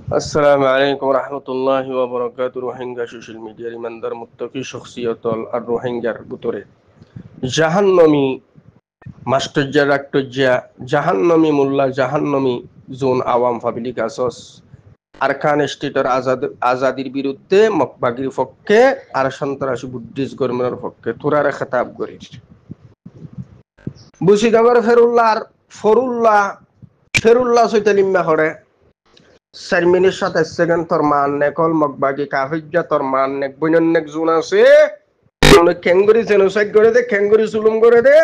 السلام عليكم ورحمة الله وبركاته. روهينجا سوشيال ميديا রিমান্দার মুত্তাকি শখসিয়তল আর রোহিঙ্গার ভিতরে জাহান্নামী মাস্টারজা রাক্তজা জাহান্নামী মোল্লা জাহান্নামী জোন আওয়াম পাবলিক আসস আরকান স্টেটের আজাদির বিরুদ্ধে মকবাগির পক্ষে আর সন্ত্রাসী বুদ্ধিস্ট গভর্নমেন্টের পক্ষে তোরারে খেতাব করিস বুসিডাঙ্গর ফেরুল্লাহ সৈতালিম্মা হরে 4 মিনিট 27 সেকেন্ড তোর মান্নে কল মগবাগি কাফিজ্জা তোর মান্নে বইনন্নেক জুন আছে ক্যাঙ্গুরি জেনোসাইড করে দে ক্যাঙ্গুরি জুলুম করে দে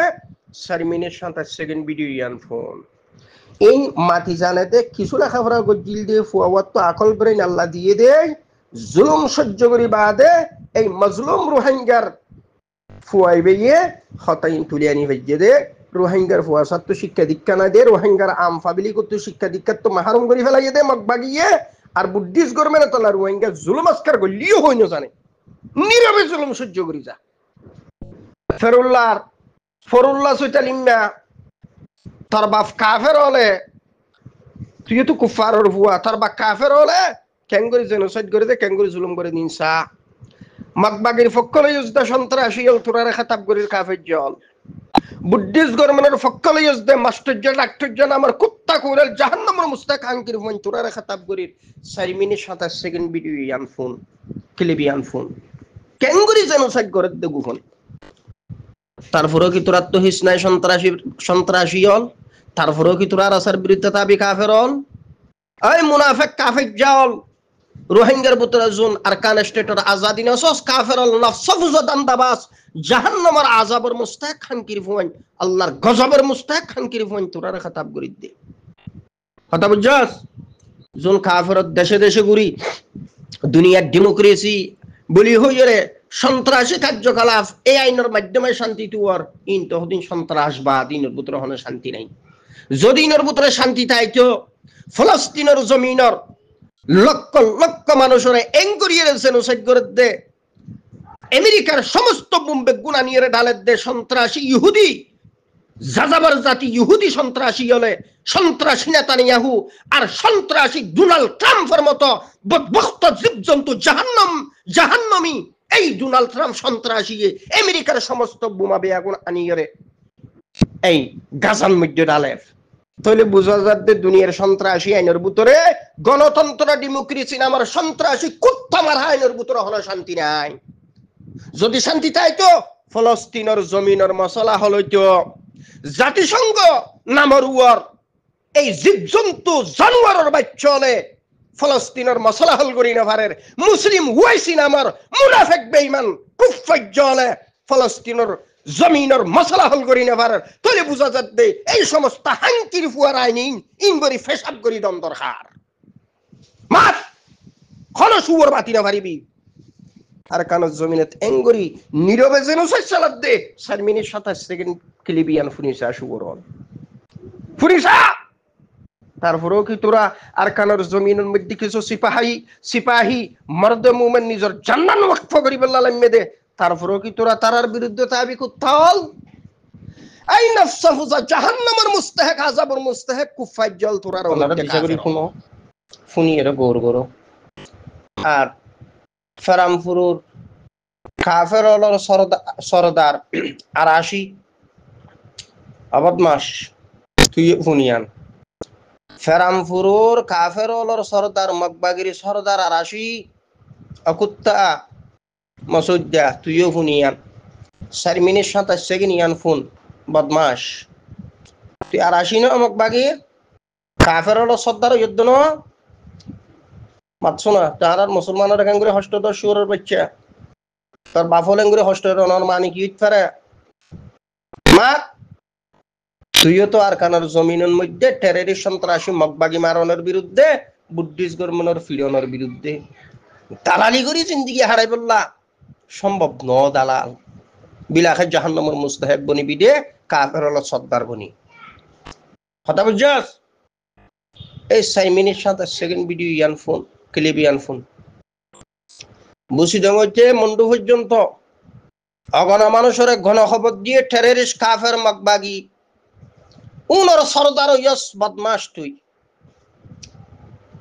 4 মিনিট 27 সেকেন্ড ভিডিও ইয়ান ফোন এই মাটি জানেতে কিছু লেখাপড়া গজিল দিয়ে ফুয়াওয়াত তো আকল ব্রেন আল্লাহ দিয়ে দে জুলুম সহ্য করি বাদে এই মজলুম রোহিঙ্গার ফুয়াইবে গিয়ে হতাইন তুলিয়ানি ভেজে দে রোহিঙ্গার ফুয়া সাত শিক্ষা দীক্ষা না দে রোহিঙ্গার আম ফাবিলি করতে শিক্ষা দীক্ষা তো মাহারম করি ফেলাই দে মগবাগিয়ে আর বুদ্ধিস্ট গভর্নমেন্ট তোলা রোহিঙ্গা জুলুম আসকার গলিও হই না জানে নীরবে জুলুম সহ্য করি যা ফরুল্লাহ সৈতালিম্মা তোর বাপ কাফের হলে তুই তো কুফারের ফুয়া তোর বাপ কাফের হলে ক্যাঙ্গুরি জেনোসাইড করে দে ক্যাঙ্গুরি জুলুম করে নিনসা মগবাগির ফক্কলে ইউজদা সন্ত্রাসী তোরারে খেতাব করির কাফের জল বুদ্ধিস্ট গভর্নমেন্টের ফক্কলে ইউজদে মাস্টারজা ডাক্তারজা আমার কুত্তা কুরেল জাহান্নামের মুস্তাক আঙ্কির ফোন তোরারে খেতাব করির 4 মিনিট 27 সেকেন্ড ভিডিও ইয়ান ফোন ক্লিবিয়ান ফোন ক্যাঙ্গুরি জেনোসাইড করে দে গুফোন তারপরেও কি তোরা তো হিস নাই সন্ত্রাসী হল তারপরেও কি তোরা আসার বিরুদ্ধে তাবি কাফের হল এই মুনাফেক কাফের জাল রোহিঙ্গার বুতরা জোন আরকান স্টেটের আজাদি নসস কাফের হল নফসফুজ দান্দাবাস জাহান্নামের আযাবের মুস্তাক খানকির ফুয়ান আল্লাহর গজবের মুস্তাক খানকির ফুয়ান তোরা খেতাব করি দে কথা বুঝছস জোন কাফের দেশে দেশে ঘুরি দুনিয়ার ডেমোক্রেসি বলি হইরে সন্ত্রাসী কার্যকলাপ এই আইনের মাধ্যমে শান্তি টুয়ার ইন তহদিন সন্ত্রাসবাদ ইনের ভিতরে হনে শান্তি নাই যদি ইনের ভিতরে শান্তি তাইতো ফলস্তিনের জমিনের লক্ষ লক্ষ মানুষের এঙ্গুরিয়ে জেনোসাইড করে দে আমেরিকার সমস্ত বোম্বে গুণা নিয়ে ঢালে দে সন্ত্রাসী ইহুদি যাযাবর জাতি ইহুদি সন্ত্রাসী হলে সন্ত্রাসী নেতানিয়াহু আর সন্ত্রাসী ডোনাল্ড ট্রাম্পের মতো বদবখ্ত জীবজন্তু জাহান্নামী এই ডোনাল্ড ট্রাম্প সন্ত্রাসী আমেরিকার সমস্ত বোমা বেআগুন আনিয়ে এই গাজার মধ্যে ডালে তাহলে বোঝা যাচ্ছে দুনিয়ার সন্ত্রাসী আইনের ভিতরে গণতন্ত্র ডেমোক্রেসি নামের সন্ত্রাসী কুত্তা মারা আইনের ভিতরে হলো শান্তি নাই যদি শান্তি তাইতো ফলস্তিনের জমিনের মশলা হলইতো জাতিসংঘ নামের উয়ার এই জীবজন্তু জানোয়ারের বাচ্চা হলে ফলস্তিনের মশলা হল করি না পারে মুসলিম ওয়াইসি নামের মুনাফেক বেঈমান কুফার হলে ফলস্তিনের জমিনের মশলা হল করি না পারে তাহলে বুঝা যাচ্ছে এই সমস্ত হাঙ্কির ফুয়ার আইন ইনগরি ফেসাব করি দম দরকার মাত খনো সুবর বাতি না পারিবি আর কানো জমিনে এঙ্গরি নীরবে জেনোসাইড চালাত দে 4 মিনিট 27 সেকেন্ড ক্লিবিয়ান ফুনিসা সুবরন ফুনিসা তারপরেও কি তোরা আর কানোর জমিনের মধ্যে কিছু সিপাহী মর্দ মুমিন নিজের জান্নাত ওয়াকফ করি বল্লাহ দে তারপরেও কি তোরা তারার বিরুদ্ধে তাবি কুত্তাল এই নফসফুজা জাহান্নামের মুস্তাহিক আযাবের মুস্তাহিক কুফার জল তোরার ওনারা বিচারি শুনো ফুনি এর গোর গোর আর ফেরামপুরুর কাফের হলর সরদার আর আসি বদমাস তুই ফুনিয়ান ফেরামপুরুর কাফের হলর সরদার মগবাগিরি সরদার আর আসি অকুত্তা মসুদ্দা তুইও ফুনিয়ান 4 মিনিট 27 সেকেন্ড ইয়ান ফোন বদমাস তুই আর আসি না মগবাগি কাফের হলর সর্দার যুদ্ধ ন মাতছো না তার আর মুসলমানের এখান করে হস্তদর সুরের বাচ্চা তার বাফলেন করে হস্তের অনর মানে কি পারে মা তুইও তো আর কানার জমিনের মধ্যে টেররিস্ট সন্ত্রাসী মগবাগি মারনের বিরুদ্ধে বুদ্ধিস্ট গভর্নমেন্টের ফিরনের বিরুদ্ধে দালালি করি জিন্দিগি হারাই বললা সম্ভব ন দালাল বিলাখে জাহান্নামের মুস্তাহিক বনি বিদে কাফের হল সর্দার বনি কথা বুঝছস এই 4 মিনিট 27 সেকেন্ড ভিডিও ইয়ান ফোন ক্লিবিয়ান ফোন বুসিডঙ্গতে মন্ডু পর্যন্ত অগণা মানুষের ঘন খবর দিয়ে টেররিস্ট কাফের মগবাগি উনর সরদার ইয়স বদমাস তুই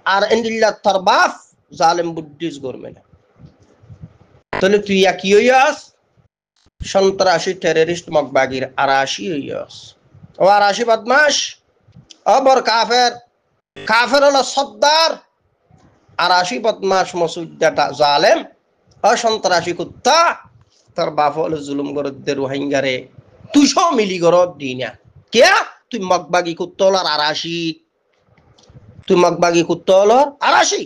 আর এন্ডিল্লা তোর বাপ জালেম বুদ্ধিস্ট গভর্নমেন্ট তাহলে তুই কি হইয়াস সন্ত্রাসী টেররিস্ট মগবাগির আরাশি হইয়াস ও আরাশি বদমাস অবর কাফের কাফের হলো সর্দার আরাশি বদমাস মসুদ্দাটা জালেম অসন্ত্রাসী কুত্তা তোর বাপ হলো জুলুম গরদ্দের রোহিঙ্গারে 200 মিলি গরদ দিনা কেয়া তুই মগবাগি কুত্তলার আরাশি তুই মগবাগি কুত্তলার আরাশি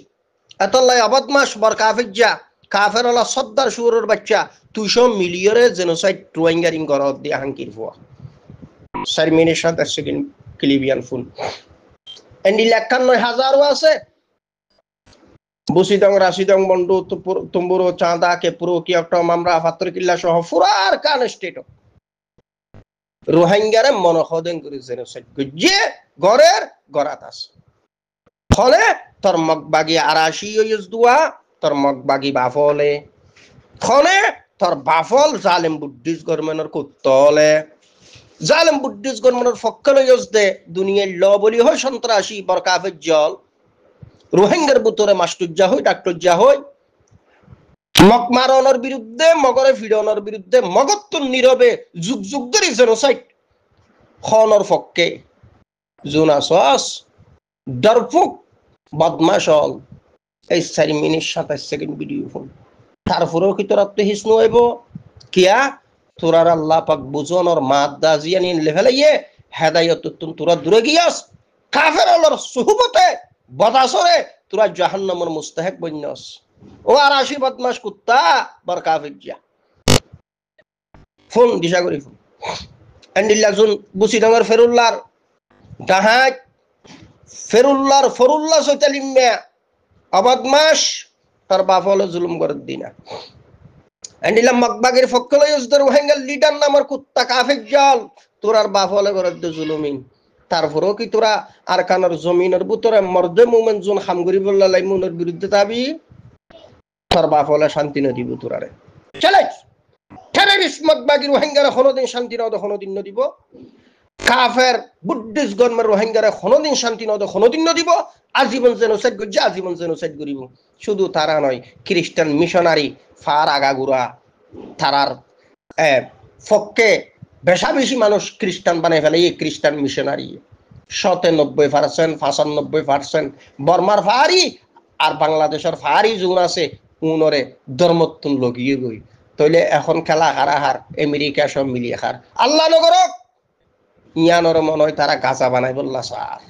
এতলাই অবদমাস বর কাফির যা কাফের হলো সর্দার সুরের বাচ্চা 200 মিলিয়নে জেনোসাইড রোহিঙ্গারিং গরদ দিয়ে হাঙ্কির ফুয়া 4 মিনিট 7 সেকেন্ড ক্লিবিয়ান ফুল এন্ডি 91,000 আছে বুসিদং রাশিদং বন্ডু তুম্বুরো চাঁদা কেপুরো কিয়ক্ট মামরা ফাত্তর কিল্লা সহ ফুরার কান স্টেট রোহিঙ্গারে মনখদেন করে জেনোসাইড গজে গরের গরাত আছে ফলে তোর মগবাগি আরাশি ইউজ দুয়া তোর মগবাগি বাফলে ফলে তোর বাফল জালেম বুদ্ধিস্ট গভর্নমেন্টর কুত্তলে জালেম বুদ্ধিস্ট গভর্নমেন্টর ফক্কলে ইউজ দে দুনিয়ার ল বলি হয় সন্ত্রাসী বরকাফের জল রোহিঙ্গার বুতরে মাস্টুজ্জা হই ডাক্তরজা হই মগ মারণের বিরুদ্ধে মগরে ফিরনের বিরুদ্ধে মগত্তর নীরবে যুগ যুগ ধরে জেনোসাইড খনর পক্ষে জোনাসস ডরফুক বদমাশ হল এই 4 মিনিট 27 সেকেন্ড ভিডিও ফোন তারপরেও কি তোর তো হিসনু হইব কিয়া তোরার আল্লাহ পাক বুঝনর মাদ্দা জিয়ানি লেভেলাইয়ে হেদায়েত তোরা দূরে গিয়াস কাফের হলর সুহবতে বদাসরে তোরা জাহান্নামের মুস্তাহিক বন্যস ও আরাশি বদমাশ কুত্তা বর কাফির যা ফোন দিশা করি ফোন এন্ডিল্লা জুন বুসিডাঙ্গর ফেরুল্লার ডাহাত ফেরুল্লার ফরুল্লাহ সৈতালিম্যা অবদমাস তার বাপ হলো জুলুম করে দিনা এন্ডিল্লা মগবাগের ফক্কলে ইউজদের রোহিঙ্গার লিডার নামের কুত্তা কাফির জাল তোরার বাপ হলে করে জুলুমিন তারপরেও কি তোরা আর কানার জমিনের বুতরে মর্দে মুমেন জুন হামগুরি বললা লাইমুনের বিরুদ্ধে দাবি তোর বাপ হলে শান্তি ন দিব তোরারে চলে টেররিস্ট মগবাগি রোহিঙ্গারে কোনোদিন শান্তি নদ কোনোদিন ন দিব কাফের বুদ্ধিস্ট গভর্নমেন্ট রোহিঙ্গারে কোনোদিন শান্তি নদ কোনোদিন ন দিব আজীবন জেনোসাইড করছে আজীবন জেনোসাইড করিব শুধু তারা নয় খ্রিস্টান মিশনারি ফার আগাগুড়া তারার ফক্কে বেশা বেশি মানুষ খ্রিস্টান বানাই ফেলে এই খ্রিস্টান মিশনারি 97% 95% বর্মার ফারি আর বাংলাদেশের ফারি জোন আছে উনরে ধর্মত্তুন লগিয়ে গই তইলে এখন খেলা হারা হার আমেরিকা সব মিলিয়ে হার আল্লাহ নগরক ইয়ানোর মনে হয় তারা গাছা বানাই বললা স্যার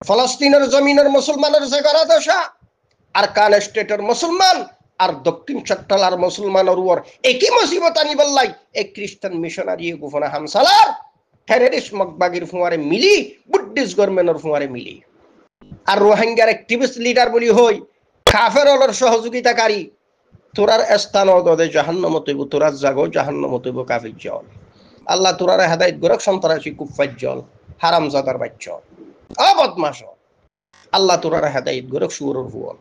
ফলস্তিনের জমিনের মুসলমানের যে করা দশা আর কান স্টেটের মুসলমান আর দক্ষিণ চট্টলার মুসলমানের উপর একই মুসিবত আনি বললাই এক খ্রিস্টান মিশনারি গোপনা হামসালার টেররিস্ট মগবাগির ফুয়ারে মিলি বুদ্ধিস্ট গভর্নমেন্টের ফুয়ারে মিলি আর রোহিঙ্গার অ্যাক্টিভিস্ট লিডার বলি হই কাফের হলর সহযোগিতাকারী তোরার স্থান দে জাহান্নাম তৈব তোরার জাগো জাহান্নাম তৈব কাফির জল আল্লাহ তোরারে হেদায়েত গরক সন্ত্রাসী কুফার জল হারামজাদার বাচ্চা অবদমাশ আল্লাহ তোরারে হেদায়েত গরক সুরের ফুয়াল